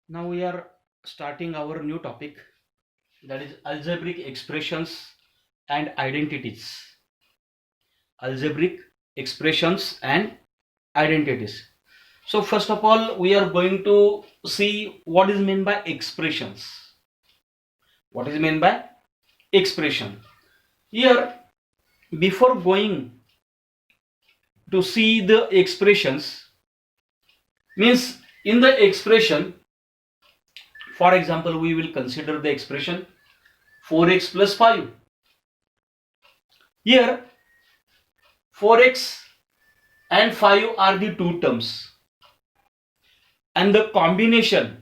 Now we are starting our new topic, that is algebraic expressions and identities. Algebraic expressions and identities. So first of all, we are going to see what is meant by expressions. What is meant by expression? Here, before going to see the expressions, means in the expression, for example, we will consider the expression 4x plus 5. Here 4x and 5 are the two terms, and the combination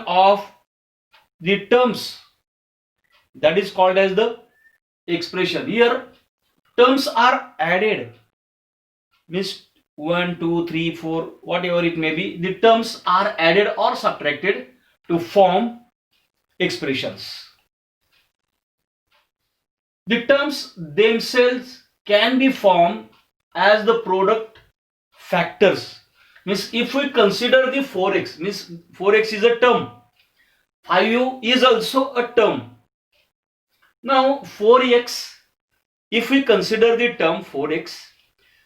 of the terms, that is called as the expression. Here terms are added, means 1 2 3 4, whatever it may be, the terms are added or subtracted to form expressions. The terms themselves can be formed as the product factors. Means if we consider the 4x, means 4x is a term, 5 is also a term. Now 4x, if we consider the term 4x,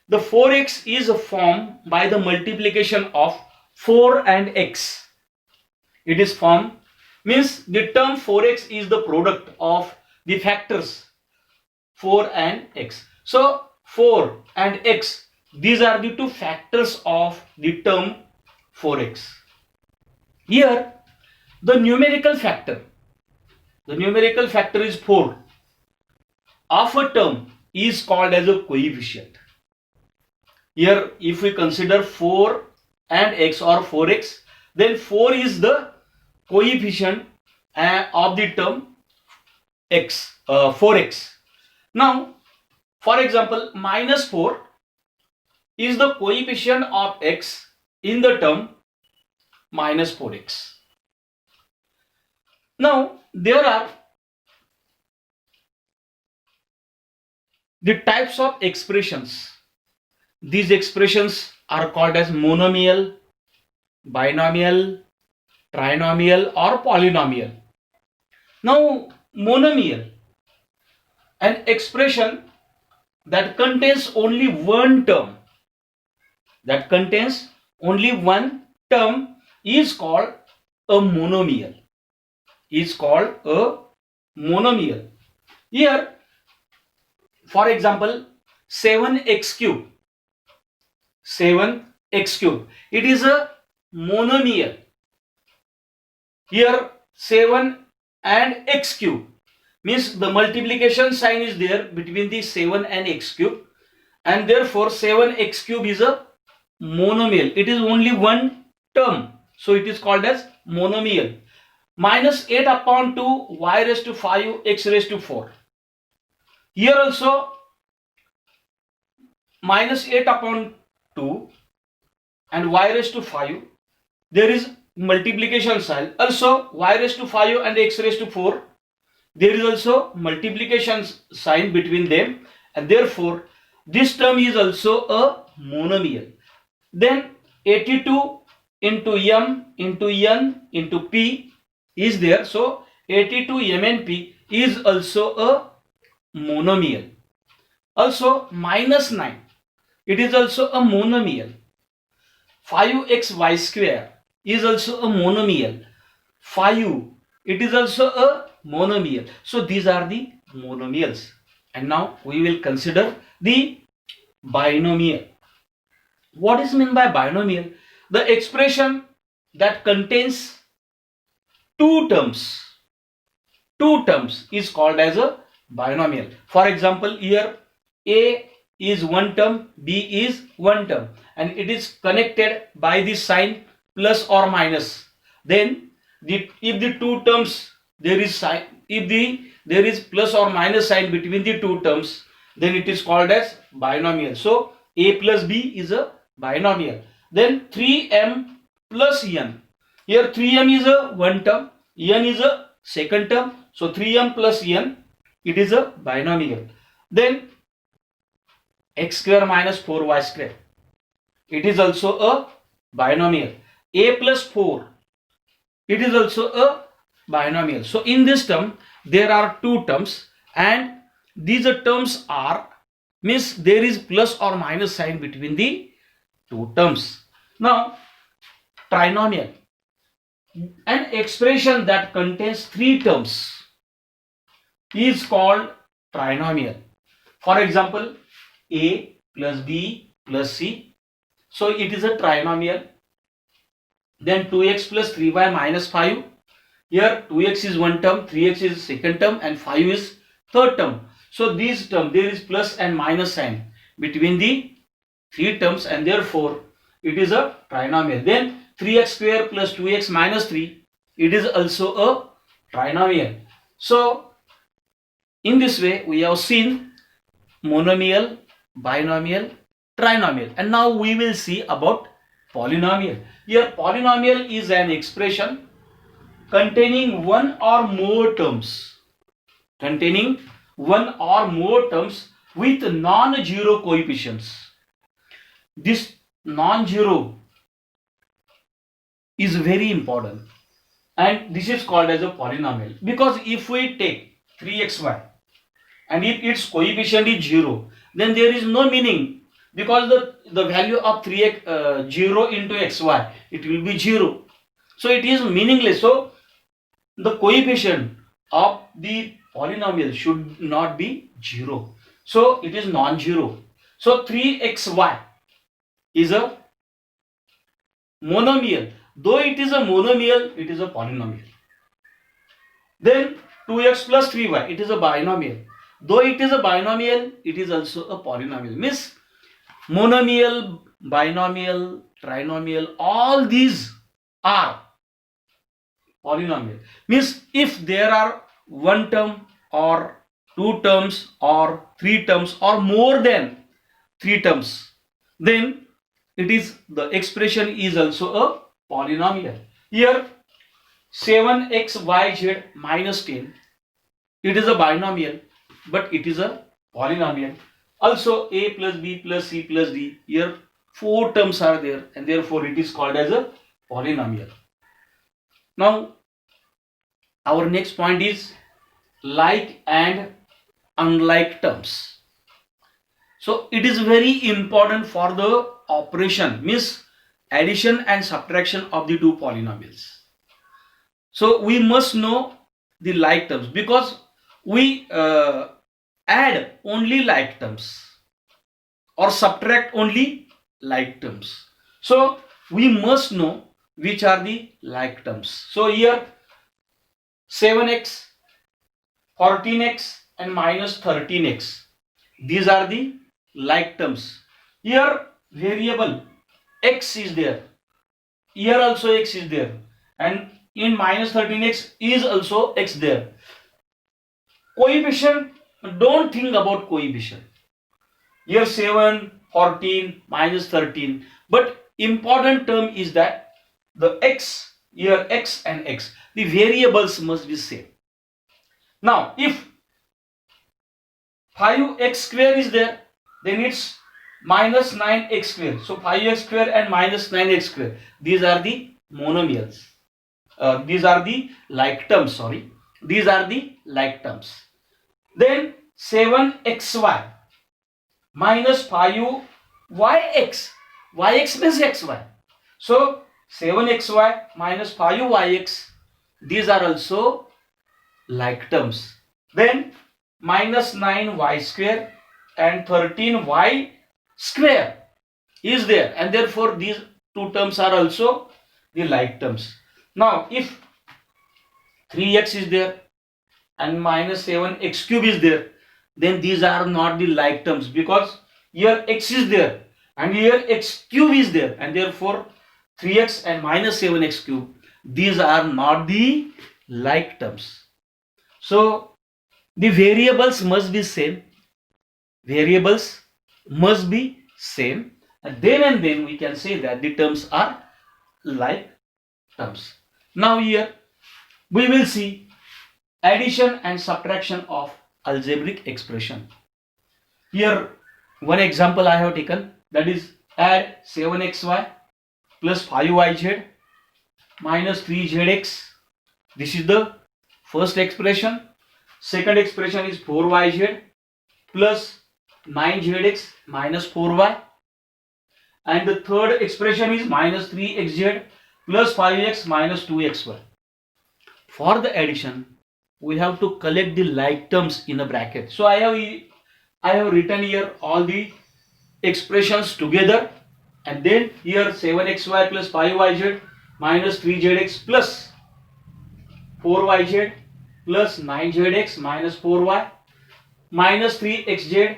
the 4x is formed by the multiplication of 4 and x. It is formed, means the term 4x is the product of the factors 4 and x. So 4 and x, these are the two factors of the term 4x. Here the numerical factor is 4 of a term is called as a coefficient. Here if we consider 4 and x or 4x, then 4 is the coefficient of the term x, 4x. Now for example, minus 4 is the coefficient of x in the term minus 4x. Now there are the types of expressions. These expressions are called as monomial, binomial, trinomial or polynomial. Now monomial, an expression that contains only one term, is called a monomial. Here for example 7x cube, it is a monomial. Here 7 and x cube, means the multiplication sign is there between the 7 and x cube, and therefore 7x cube is a monomial. It is only one term, so it is called as monomial. Minus 8 upon 2 y raised to 5 x raised to 4. Here also minus 8 upon 2 and y raised to 5, there is multiplication sign. Also y raised to 5 and x raised to 4, there is also multiplication sign between them, and therefore this term is also a monomial. Then 82 into m into n into p is there, so 82 mnp is also a monomial. Also minus 9, it is also a monomial. 5xy square is also a monomial. 5, it is also a monomial. So these are the monomials. And now we will consider the binomial. What is meant by binomial? The expression that contains two terms is called as a binomial. For example, here a is one term, b is one term, and it is connected by the sign plus or minus. Then if the two terms there is sign, there is plus or minus sign between the two terms, then it is called as binomial. So a plus b is a binomial. Then 3m plus n, here 3m is a one term, n is a second term, so 3m plus n, it is a binomial. Then x square minus 4y square, it is also a binomial. a plus 4, it is also a binomial. So in this term there are two terms, and these terms are, means there is plus or minus sign between the two terms. Now trinomial, an expression that contains three terms, is called trinomial. For example, a plus b plus c, so it is a trinomial. Then 2x plus 3y minus 5, here 2x is one term, 3x is second term, and 5 is third term. So these terms, there is plus and minus sign between the three terms, and therefore it is a trinomial. Then 3x square plus 2x minus 3, it is also a trinomial. So in this way we have seen monomial, binomial, trinomial, and now we will see about polynomial. Here polynomial is an expression containing one or more terms, with non-zero coefficients. This non-zero is very important, and this is called as a polynomial, because if we take 3xy and if its coefficient is 0, then there is no meaning, because the value of 3x 0 into xy, it will be 0, so it is meaningless. So the coefficient of the polynomial should not be 0, so it is non-zero. So 3xy is a monomial. Though it is a monomial, it is a polynomial. Then 2x plus 3y, it is a binomial. Though it is a binomial, it is also a polynomial. Means monomial, binomial, trinomial, all these are polynomial. Means if there are one term or two terms or three terms or more than three terms, then it is, the expression is also a polynomial. Here 7xyz minus 10, it is a binomial, but it is a polynomial. Also a plus b plus c plus d, here four terms are there, and therefore it is called as a polynomial. Now our next point is like and unlike terms. So it is very important for the operation, means addition and subtraction of the two polynomials. So we must know the like terms, because we add only like terms or subtract only like terms. So we must know which are the like terms. So here 7x, 14x and minus 13x, these are the like terms. Here variable x is there, here also x is there, and in minus 13x is also x there. Coefficient, don't think about coefficient. Here 7, 14, minus 13, but important term is that the x, here x and x, the variables must be same. Now if 5x square is there, then it's minus 9x square. So 5x square and minus 9x square, these are the monomials. These are the like terms, sorry. These are the like terms. Then 7xy minus 5yx. Yx means xy. So 7xy minus 5yx, these are also like terms. Then minus 9y square and 13y square is there, and therefore these two terms are also the like terms. Now if 3x is there and minus 7x cube is there, then these are not the like terms, because here x is there and here x cube is there, and therefore 3x and minus 7x cube, these are not the like terms. So the variables must be same, and then we can say that the terms are like terms. Now here we will see addition and subtraction of algebraic expression. Here one example I have taken, that is add 7xy plus 5yz minus 3zx. This is the first expression. Second expression is 4yz plus 9zx minus 4y. And the third expression is minus 3xz plus 5x minus 2xy. For the addition, we have to collect the like terms in a bracket. So I have written here all the expressions together, and then here 7xy plus 5yz minus 3zx plus 4yz plus 9zx minus 4y minus 3xz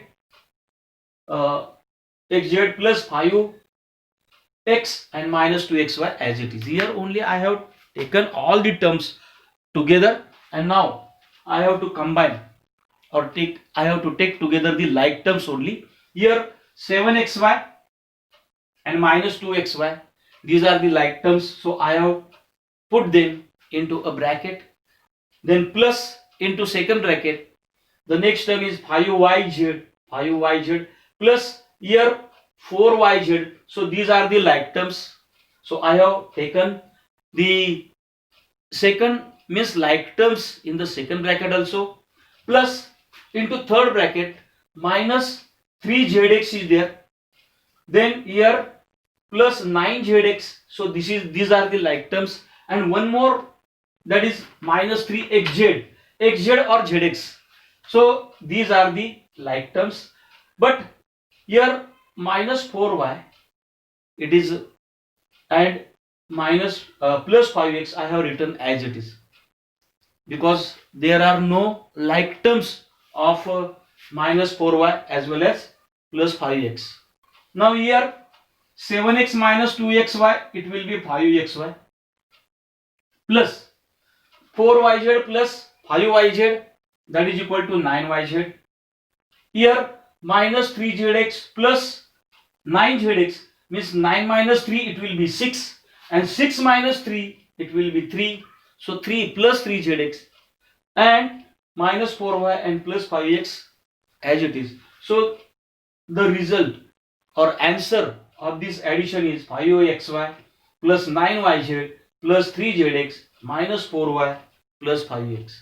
xz plus 5x and minus 2xy as it is. Here only I have taken all the terms together, and now I have to combine or I have to take together the like terms only. Here 7xy and minus 2xy, these are the like terms, so I have put them into a bracket. Then plus into second bracket, the next term is 5yz plus here 4yz, so these are the like terms. So I have taken the second means like terms in the second bracket also, plus into third bracket minus 3zx is there, then here plus 9zx, so these are the like terms, and one more, that is minus 3xz, xz or zx, so these are the like terms. But here minus 4y it is, and minus plus 5x I have written as it is, because there are no like terms of minus 4y as well as plus 5x. Now here 7x minus 2xy, it will be 5xy plus 4yz plus 5yz, that is equal to 9yz. Here minus 3zx plus 9zx means 9 minus 3 it will be 6, and 6 minus 3 it will be 3, so 3 plus 3zx and minus 4y and plus 5x as it is. So the result or answer of this addition is 5xy plus 9yz plus 3zx minus 4y plus 5x.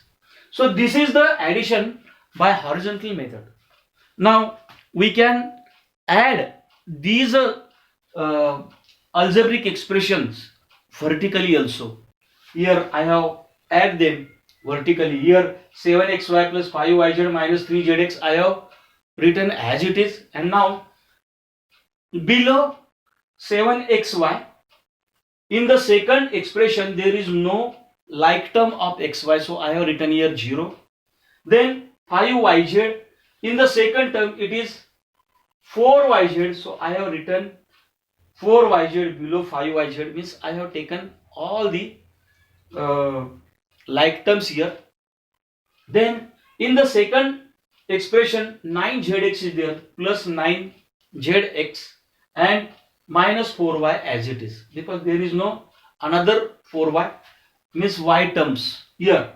So this is the addition by horizontal method. Now we can add these algebraic expressions vertically also. Here I have add them vertically. Here 7xy plus 5yz minus 3zx I have written as it is, and now below 7xy, in the second expression there is no like term of xy, so I have written here 0. Then 5yz, in the second term it is 4yz, so I have written 4yz below 5yz, means I have taken all the like terms here. Then in the second expression 9zx is there, plus 9zx and minus 4y as it is, because there is no another 4y means y terms here.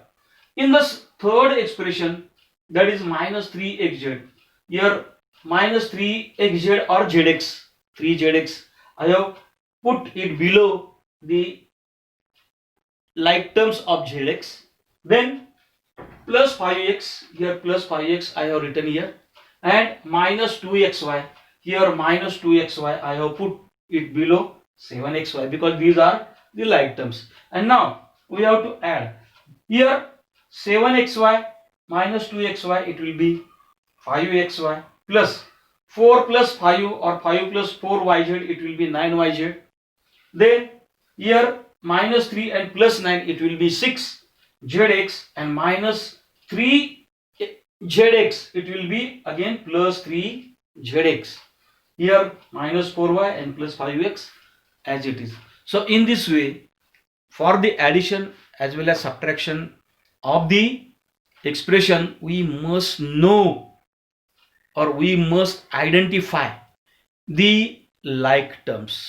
In the third expression, that is minus 3xz, here minus 3xz or zx, 3zx, I have put it below the like terms of zx. Then plus 5x, here plus 5x I have written here, and minus 2xy, here minus 2xy I have put it below 7xy, because these are the like terms. And now we have to add here 7xy minus 2xy, it will be 5xy plus 4 plus 5 or 5 plus 4yz, it will be 9yz. Then here minus 3 and plus 9, it will be 6zx, and minus 3zx, it will be again plus 3zx. Here minus 4y and plus 5x as it is. So in this way, for the addition as well as subtraction of the expression, we must know or we must identify the like terms.